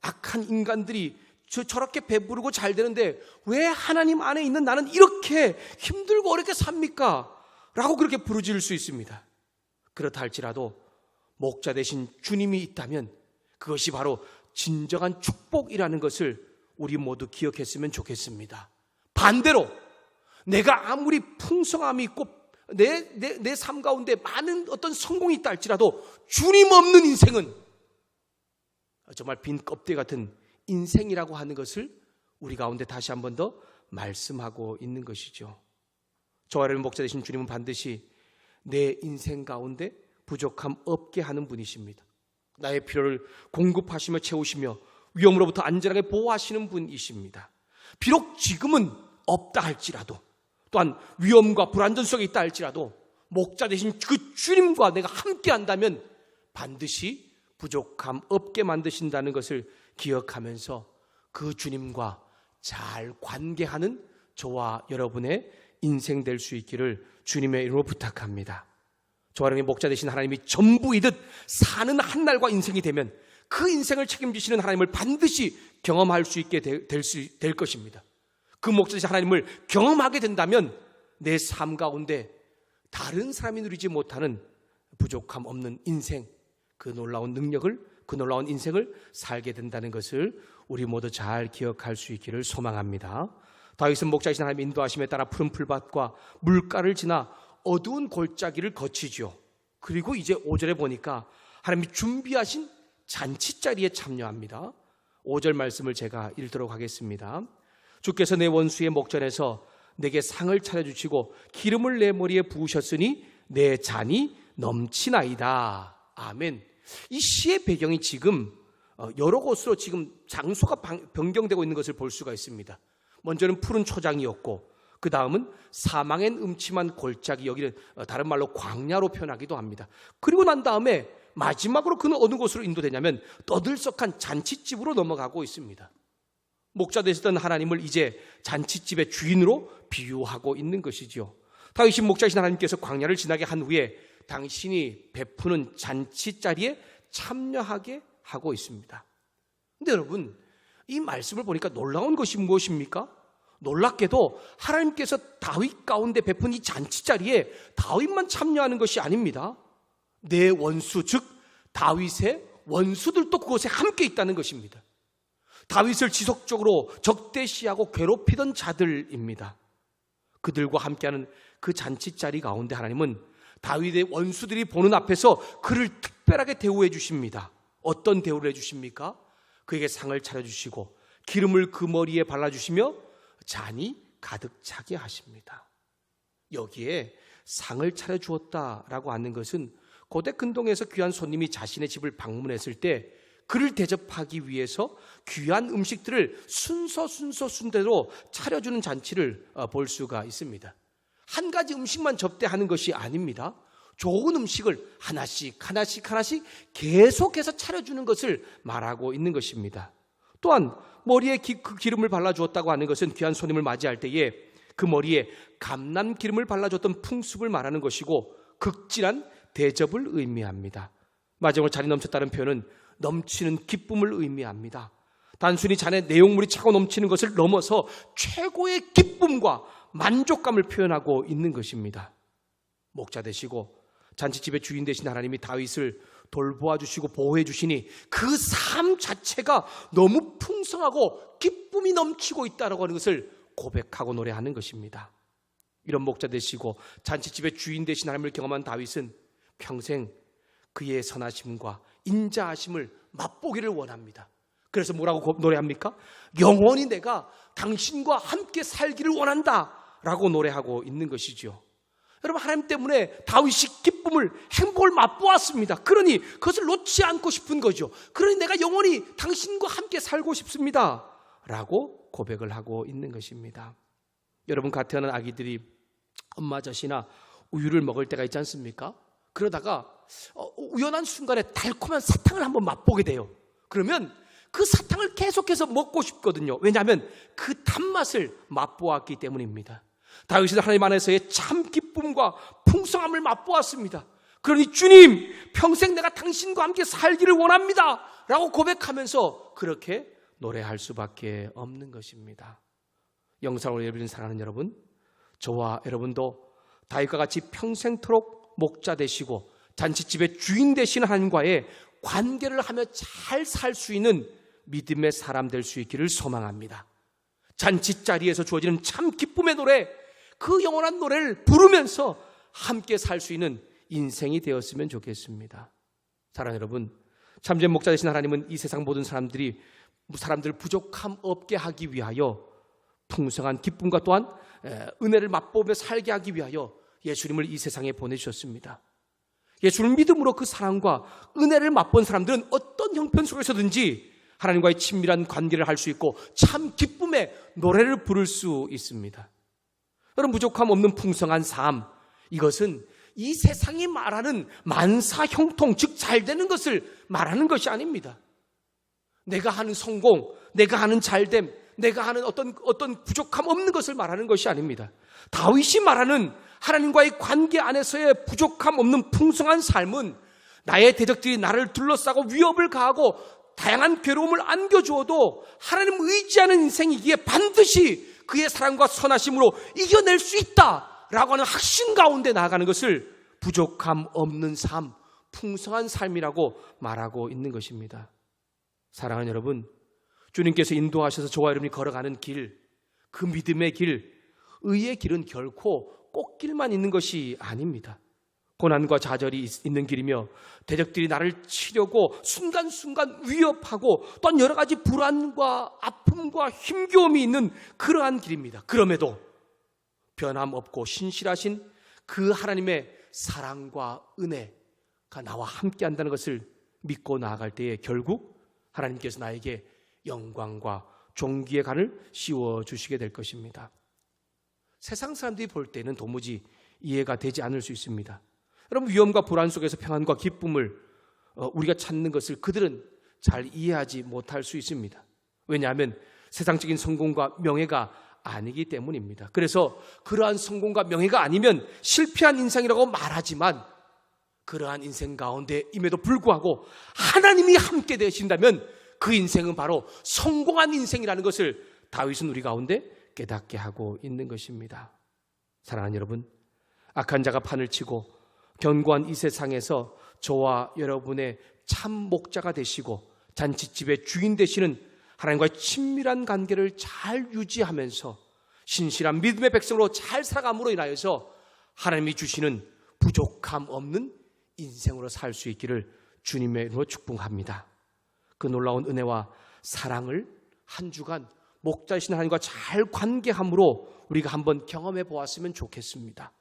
악한 인간들이 저렇게 배부르고 잘 되는데 왜 하나님 안에 있는 나는 이렇게 힘들고 어렵게 삽니까? 라고 그렇게 부르짖을 수 있습니다. 그렇다 할지라도 목자 되신 주님이 있다면 그것이 바로 진정한 축복이라는 것을 우리 모두 기억했으면 좋겠습니다. 반대로 내가 아무리 풍성함이 있고 내 삶 가운데 많은 어떤 성공이 있다 할지라도 주님 없는 인생은 정말 빈 껍데기 같은 인생이라고 하는 것을 우리 가운데 다시 한 번 더 말씀하고 있는 것이죠. 저와 여러분 목자 되신 주님은 반드시 내 인생 가운데 부족함 없게 하는 분이십니다. 나의 필요를 공급하시며 채우시며 위험으로부터 안전하게 보호하시는 분이십니다. 비록 지금은 없다 할지라도 또한 위험과 불안전 속에 있다 할지라도 목자 되신 그 주님과 내가 함께 한다면 반드시 부족함 없게 만드신다는 것을 기억하면서 그 주님과 잘 관계하는 저와 여러분의 인생 될 수 있기를 주님의 이름으로 부탁합니다. 저와 여러분의 목자 되신 하나님이 전부이듯 사는 한 날과 인생이 되면 그 인생을 책임지시는 하나님을 반드시 경험할 수 있게 될 것입니다. 그 목자 되신 하나님을 경험하게 된다면 내 삶 가운데 다른 사람이 누리지 못하는 부족함 없는 인생, 그 놀라운 능력을, 그 놀라운 인생을 살게 된다는 것을 우리 모두 잘 기억할 수 있기를 소망합니다. 다윗은 목자이신 하나님의 인도하심에 따라 푸른 풀밭과 물가를 지나 어두운 골짜기를 거치죠. 그리고 이제 5절에 보니까 하나님이 준비하신 잔치자리에 참여합니다. 5절 말씀을 제가 읽도록 하겠습니다. 주께서 내 원수의 목전에서 내게 상을 차려주시고 기름을 내 머리에 부으셨으니 내 잔이 넘치나이다. 아멘. 이 시의 배경이 지금 여러 곳으로 지금 장소가 변경되고 있는 것을 볼 수가 있습니다. 먼저는 푸른 초장이었고 그 다음은 사망엔 음침한 골짜기, 여기는 다른 말로 광야로 표현하기도 합니다. 그리고 난 다음에 마지막으로 그는 어느 곳으로 인도되냐면 떠들썩한 잔치집으로 넘어가고 있습니다. 목자 되셨던 하나님을 이제 잔치집의 주인으로 비유하고 있는 것이죠. 다윗이 목자이신 하나님께서 광야를 지나게 한 후에 당신이 베푸는 잔치자리에 참여하게 하고 있습니다. 근데 여러분, 이 말씀을 보니까 놀라운 것이 무엇입니까? 놀랍게도 하나님께서 다윗 가운데 베푼 이 잔치자리에 다윗만 참여하는 것이 아닙니다. 내 원수, 즉 다윗의 원수들도 그곳에 함께 있다는 것입니다. 다윗을 지속적으로 적대시하고 괴롭히던 자들입니다. 그들과 함께하는 그 잔치자리 가운데 하나님은 다윗의 원수들이 보는 앞에서 그를 특별하게 대우해 주십니다. 어떤 대우를 해 주십니까? 그에게 상을 차려주시고 기름을 그 머리에 발라주시며 잔이 가득 차게 하십니다. 여기에 상을 차려주었다라고 하는 것은 고대 근동에서 귀한 손님이 자신의 집을 방문했을 때 그를 대접하기 위해서 귀한 음식들을 순서대로 차려주는 잔치를 볼 수가 있습니다. 한 가지 음식만 접대하는 것이 아닙니다. 좋은 음식을 하나씩 계속해서 차려주는 것을 말하고 있는 것입니다. 또한 머리에 그 기름을 발라주었다고 하는 것은 귀한 손님을 맞이할 때에 그 머리에 감람 기름을 발라줬던 풍습을 말하는 것이고 극진한 대접을 의미합니다. 마지막으로 잔이 넘쳤다는 표현은 넘치는 기쁨을 의미합니다. 단순히 잔에 내용물이 차고 넘치는 것을 넘어서 최고의 기쁨과 만족감을 표현하고 있는 것입니다. 목자 되시고 잔치집의 주인 되신 하나님이 다윗을 돌보아 주시고 보호해 주시니 그 삶 자체가 너무 풍성하고 기쁨이 넘치고 있다고 하는 것을 고백하고 노래하는 것입니다. 이런 목자 되시고 잔치집의 주인 되신 하나님을 경험한 다윗은 평생 그의 선하심과 인자하심을 맛보기를 원합니다. 그래서 뭐라고 노래합니까? 영원히 내가 당신과 함께 살기를 원한다 라고 노래하고 있는 것이죠. 여러분, 하나님 때문에 다윗이 기쁨을, 행복을 맛보았습니다. 그러니 그것을 놓지 않고 싶은 거죠. 그러니 내가 영원히 당신과 함께 살고 싶습니다 라고 고백을 하고 있는 것입니다. 여러분, 가태하는 아기들이 엄마 젖이나 우유를 먹을 때가 있지 않습니까? 그러다가 우연한 순간에 달콤한 사탕을 한번 맛보게 돼요. 그러면 그 사탕을 계속해서 먹고 싶거든요. 왜냐하면 그 단맛을 맛보았기 때문입니다. 다윗은 하나님 안에서의 참 기쁨과 풍성함을 맛보았습니다. 그러니 주님, 평생 내가 당신과 함께 살기를 원합니다 라고 고백하면서 그렇게 노래할 수밖에 없는 것입니다. 영상으로 예배드리는 사랑하는 여러분, 저와 여러분도 다윗과 같이 평생토록 목자 되시고 잔치집의 주인 되시는 하나님과의 관계를 하며 잘 살 수 있는 믿음의 사람 될 수 있기를 소망합니다. 잔치자리에서 주어지는 참 기쁨의 노래, 그 영원한 노래를 부르면서 함께 살 수 있는 인생이 되었으면 좋겠습니다. 사랑하는 여러분, 참된 목자 되신 하나님은 이 세상 모든 사람들 부족함 없게 하기 위하여 풍성한 기쁨과 또한 은혜를 맛보며 살게 하기 위하여 예수님을 이 세상에 보내주셨습니다. 예수를 믿음으로 그 사랑과 은혜를 맛본 사람들은 어떤 형편 속에서든지 하나님과의 친밀한 관계를 할 수 있고 참 기쁨의 노래를 부를 수 있습니다. 여러분, 부족함 없는 풍성한 삶, 이것은 이 세상이 말하는 만사 형통, 즉 잘되는 것을 말하는 것이 아닙니다. 내가 하는 성공, 내가 하는 잘됨, 내가 하는 어떤 부족함 없는 것을 말하는 것이 아닙니다. 다윗이 말하는 하나님과의 관계 안에서의 부족함 없는 풍성한 삶은 나의 대적들이 나를 둘러싸고 위협을 가하고 다양한 괴로움을 안겨주어도 하나님 의지하는 인생이기에 반드시 그의 사랑과 선하심으로 이겨낼 수 있다라고 하는 확신 가운데 나아가는 것을 부족함 없는 삶, 풍성한 삶이라고 말하고 있는 것입니다. 사랑하는 여러분, 주님께서 인도하셔서 저와 여러분이 걸어가는 길, 그 믿음의 길, 의의 길은 결코 꽃길만 있는 것이 아닙니다. 고난과 좌절이 있는 길이며 대적들이 나를 치려고 순간순간 위협하고 또한 여러 가지 불안과 아픔과 힘겨움이 있는 그러한 길입니다. 그럼에도 변함없고 신실하신 그 하나님의 사랑과 은혜가 나와 함께한다는 것을 믿고 나아갈 때에 결국 하나님께서 나에게 영광과 존귀의 간을 씌워주시게 될 것입니다. 세상 사람들이 볼 때는 도무지 이해가 되지 않을 수 있습니다. 여러분, 위험과 불안 속에서 평안과 기쁨을 우리가 찾는 것을 그들은 잘 이해하지 못할 수 있습니다. 왜냐하면 세상적인 성공과 명예가 아니기 때문입니다. 그래서 그러한 성공과 명예가 아니면 실패한 인생이라고 말하지만 그러한 인생 가운데 임에도 불구하고 하나님이 함께 되신다면 그 인생은 바로 성공한 인생이라는 것을 다윗은 우리 가운데 깨닫게 하고 있는 것입니다. 사랑하는 여러분, 악한 자가 판을 치고 견고한 이 세상에서 저와 여러분의 참 목자가 되시고 잔치집의 주인 되시는 하나님과의 친밀한 관계를 잘 유지하면서 신실한 믿음의 백성으로 잘 살아감으로 인하여서 하나님이 주시는 부족함 없는 인생으로 살 수 있기를 주님의 이름으로 축복합니다. 그 놀라운 은혜와 사랑을 한 주간 목자이신 하나님과 잘 관계함으로 우리가 한번 경험해 보았으면 좋겠습니다.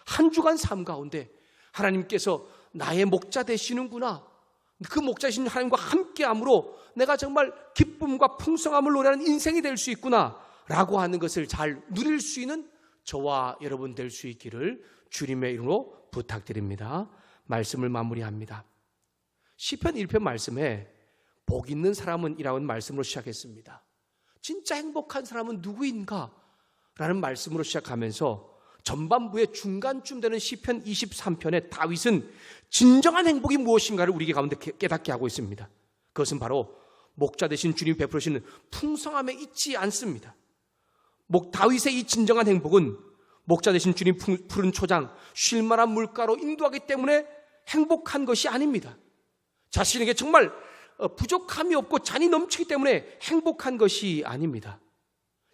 한 주간 삶 가운데 하나님께서 나의 목자 되시는구나, 그 목자이신 하나님과 함께함으로 내가 정말 기쁨과 풍성함을 노래하는 인생이 될 수 있구나 라고 하는 것을 잘 누릴 수 있는 저와 여러분 될 수 있기를 주님의 이름으로 부탁드립니다. 말씀을 마무리합니다. 시편 1편 말씀에 복 있는 사람은 이라는 말씀으로 시작했습니다. 진짜 행복한 사람은 누구인가? 라는 말씀으로 시작하면서 전반부의 중간쯤 되는 시편 23편에 다윗은 진정한 행복이 무엇인가를 우리 가운데 깨닫게 하고 있습니다. 그것은 바로 목자 되신 주님이 베풀으시는 풍성함에 있지 않습니다. 다윗의 이 진정한 행복은 목자 되신 주님 푸른 초장, 쉴만한 물가로 인도하기 때문에 행복한 것이 아닙니다. 자신에게 정말 부족함이 없고 잔이 넘치기 때문에 행복한 것이 아닙니다.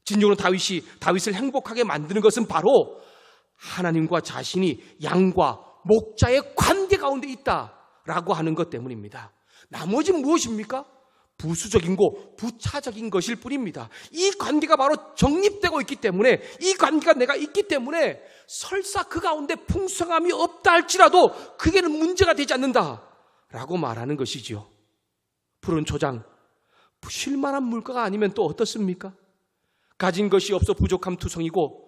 진정으로 다윗을 행복하게 만드는 것은 바로 하나님과 자신이 양과 목자의 관계 가운데 있다라고 하는 것 때문입니다. 나머지는 무엇입니까? 부수적이고 부차적인 것일 뿐입니다. 이 관계가 바로 정립되고 있기 때문에, 이 관계가 내가 있기 때문에 설사 그 가운데 풍성함이 없다 할지라도 그게는 문제가 되지 않는다라고 말하는 것이지요. 푸른 초장, 쉴만한 물가가 아니면 또 어떻습니까? 가진 것이 없어 부족함 투성이고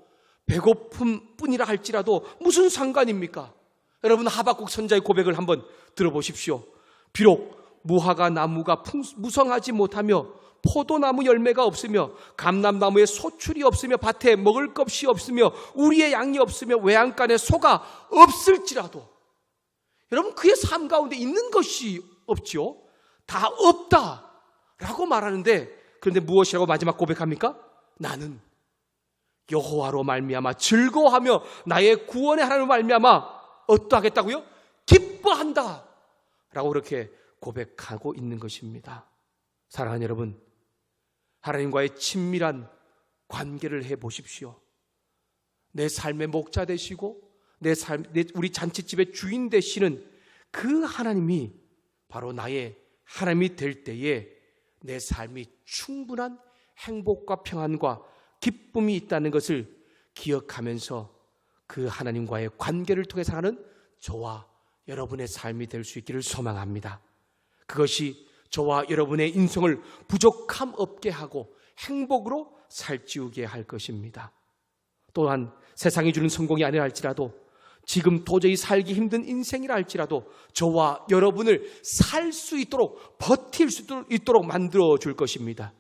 배고픔 뿐이라 할지라도 무슨 상관입니까? 여러분, 하박국 선자의 고백을 한번 들어보십시오. 비록 무화과 나무가 무성하지 못하며 포도나무 열매가 없으며 감람나무에 소출이 없으며 밭에 먹을 것이 없으며 우리의 양이 없으며 외양간에 소가 없을지라도, 여러분, 그의 삶 가운데 있는 것이 없지요. 다 없다라고 말하는데, 그런데 무엇이라고 마지막 고백합니까? 나는 여호와로 말미암아 즐거워하며 나의 구원의 하나님으로 말미암아 어떠하겠다고요? 기뻐한다 라고 그렇게 고백하고 있는 것입니다. 사랑하는 여러분, 하나님과의 친밀한 관계를 해보십시오. 내 삶의 목자 되시고 우리 잔치집의 주인 되시는 그 하나님이 바로 나의 하나님이 될 때에 내 삶이 충분한 행복과 평안과 기쁨이 있다는 것을 기억하면서 그 하나님과의 관계를 통해 사는 저와 여러분의 삶이 될 수 있기를 소망합니다. 그것이 저와 여러분의 인생을 부족함 없게 하고 행복으로 살찌우게 할 것입니다. 또한 세상이 주는 성공이 아니라 할지라도, 지금 도저히 살기 힘든 인생이라 할지라도 저와 여러분을 살 수 있도록, 버틸 수 있도록 만들어 줄 것입니다.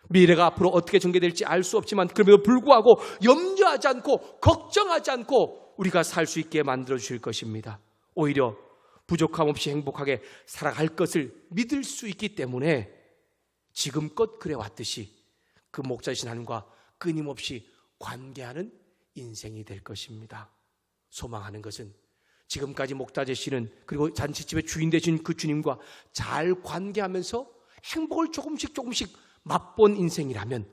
미래가 앞으로 어떻게 전개될지 알 수 없지만 그럼에도 불구하고 염려하지 않고 걱정하지 않고 우리가 살 수 있게 만들어 주실 것입니다. 오히려 부족함 없이 행복하게 살아갈 것을 믿을 수 있기 때문에 지금껏 그래왔듯이 그 목자이신 하나님과 끊임없이 관계하는 인생이 될 것입니다. 소망하는 것은 지금까지 목자 되시는, 그리고 잔치집의 주인 되신 그 주님과 잘 관계하면서 행복을 조금씩 맛본 인생이라면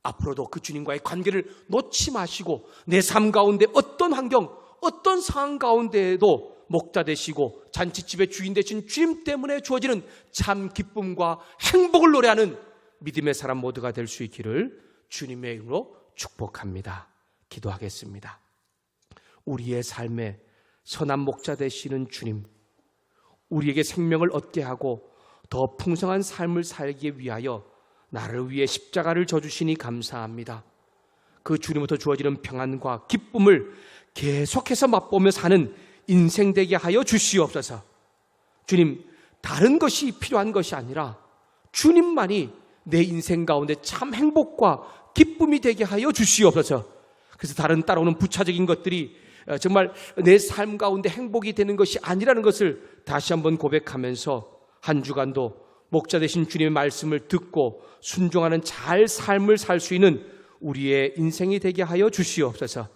앞으로도 그 주님과의 관계를 놓지 마시고 내 삶 가운데 어떤 환경, 어떤 상황 가운데에도 목자 되시고 잔치집의 주인 되신 주님 때문에 주어지는 참 기쁨과 행복을 노래하는 믿음의 사람 모두가 될 수 있기를 주님의 이름으로 축복합니다. 기도하겠습니다. 우리의 삶에 선한 목자 되시는 주님, 우리에게 생명을 얻게 하고 더 풍성한 삶을 살기 위하여 나를 위해 십자가를 져주시니 감사합니다. 그 주님부터 주어지는 평안과 기쁨을 계속해서 맛보며 사는 인생 되게 하여 주시옵소서. 주님, 다른 것이 필요한 것이 아니라 주님만이 내 인생 가운데 참 행복과 기쁨이 되게 하여 주시옵소서. 그래서 다른 따라오는 부차적인 것들이 정말 내 삶 가운데 행복이 되는 것이 아니라는 것을 다시 한번 고백하면서 한 주간도 목자 되신 주님의 말씀을 듣고 순종하는 잘 삶을 살 수 있는 우리의 인생이 되게 하여 주시옵소서.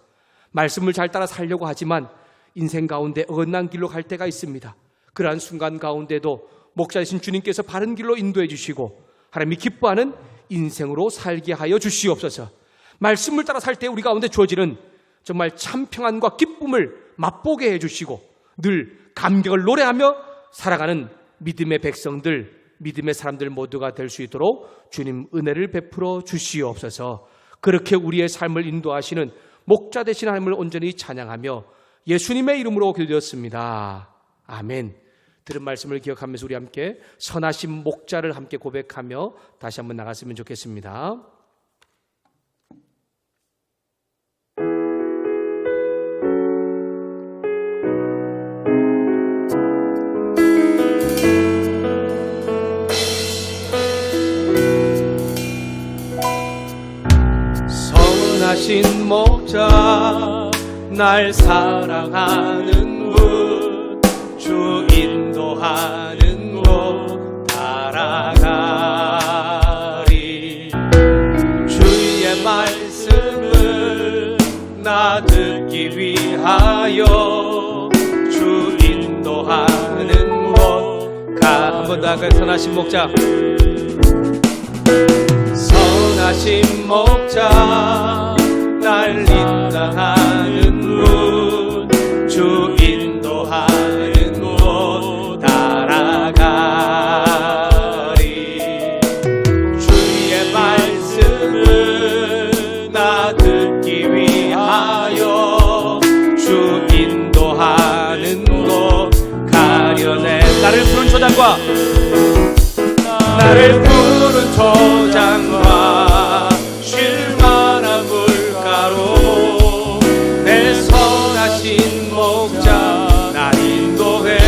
말씀을 잘 따라 살려고 하지만 인생 가운데 어긋난 길로 갈 때가 있습니다. 그러한 순간 가운데도 목자 되신 주님께서 바른 길로 인도해 주시고 하나님이 기뻐하는 인생으로 살게 하여 주시옵소서. 말씀을 따라 살 때 우리 가운데 주어지는 정말 참 평안과 기쁨을 맛보게 해주시고 늘 감격을 노래하며 살아가는 믿음의 백성들, 믿음의 사람들 모두가 될 수 있도록 주님 은혜를 베풀어 주시옵소서. 그렇게 우리의 삶을 인도하시는 목자 되신 하나님을 온전히 찬양하며 예수님의 이름으로 기도드렸습니다. 아멘. 들은 말씀을 기억하면서 우리 함께 선하신 목자를 함께 고백하며 다시 한번 나갔으면 좋겠습니다. 선하신 목자 날 사랑하는 분, 주 인도하는 곳 따라가리. 주의 말씀을 나 듣기 위하여 주 인도하는 곳 한 번 더 할까요? 선하신 목자, 선하신 목자, 날 인도하는 분, 주 인도하는 곳 따라가리. 주의 말씀을 나 듣기 위하여 주 인도하는 곳 가려내. 나를 부른 초장과 나를 부른 초장과 쉴만한 물가로 내 선하신 목자 날 인도해.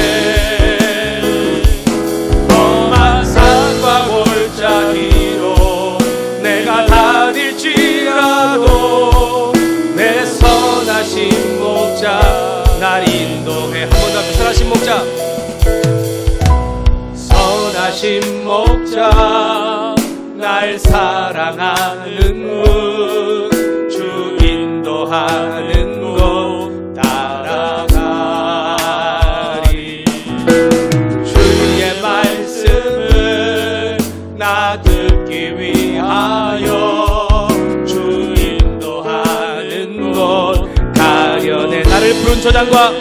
험한 산과 골짜기로 내가 다닐지라도 내 선하신 목자 날 인도해. 한 번 더 선하신 목자, 선하신 목자, 날 사랑하는 분, 주 인도하는 곳 따라가리. 주의 말씀을 나 듣기 위하여 주 인도하는 곳 가려내. 나를 부른 초장과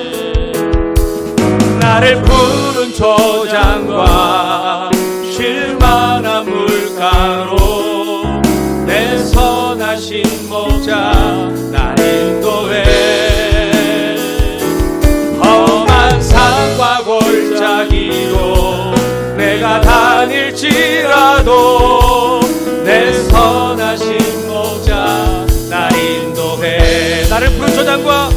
나를 부른 초장과 쉴만한 물가로 내 선하신 목자 날 인도해. 험한 산과 골짜기로 내가 다닐지라도 내 선하신 목자 날 인도해. 나를 부른 초장과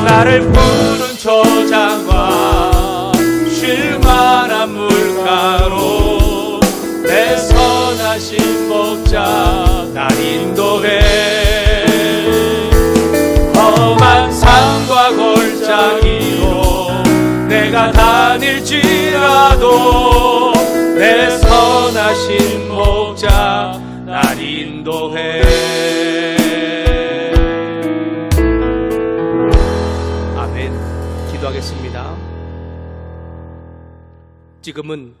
나를 부른 초장과 쉴만한 물가로 내 선하신 목자 날 인도해. 험한 산과 골짜기로 내가 다닐지라도 내 선하신 목자 날 인도해. 기도하겠습니다. 지금은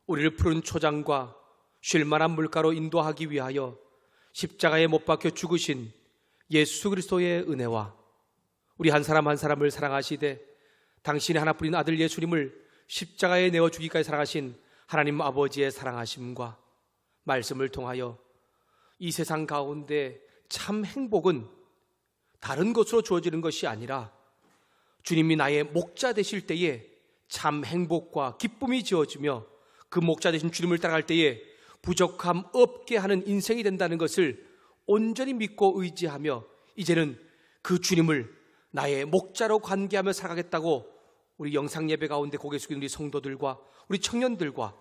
우리를 푸른 초장과 쉴만한 물가로 인도하기 위하여 십자가에 못 박혀 죽으신 예수 그리스도의 은혜와 우리 한 사람 한 사람을 사랑하시되 당신의 하나뿐인 아들 예수님을 십자가에 내어 주기까지 사랑하신 하나님 아버지의 사랑하심과 말씀을 통하여 이 세상 가운데 참 행복은 다른 것으로 주어지는 것이 아니라 주님이 나의 목자 되실 때에 참 행복과 기쁨이 지어지며 그 목자 되신 주님을 따라갈 때에 부족함 없게 하는 인생이 된다는 것을 온전히 믿고 의지하며 이제는 그 주님을 나의 목자로 관계하며 살아가겠다고 우리 영상 예배 가운데 고개 숙인 우리 성도들과 우리 청년들과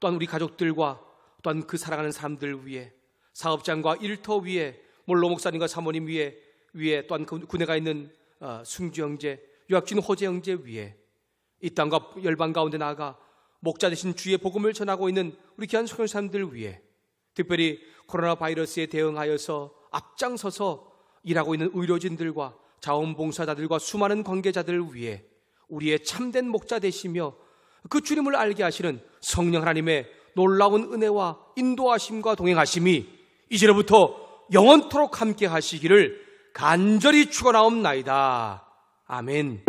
또한 우리 가족들과 또한 그 사랑하는 사람들 위해 사업장과 일터 위에 몰로 목사님과 사모님 위에 또한 그 군에 가 있는 승주 형제, 유학진 호재 형제 위에 이 땅과 열방 가운데 나아가 목자 되신 주의 복음을 전하고 있는 우리 귀한 성도사님들 위해 특별히 코로나 바이러스에 대응하여서 앞장서서 일하고 있는 의료진들과 자원봉사자들과 수많은 관계자들을 위해 우리의 참된 목자 되시며 그 주님을 알게 하시는 성령 하나님의 놀라운 은혜와 인도하심과 동행하심이 이제로부터 영원토록 함께 하시기를 간절히 축원하옵나이다. 아멘.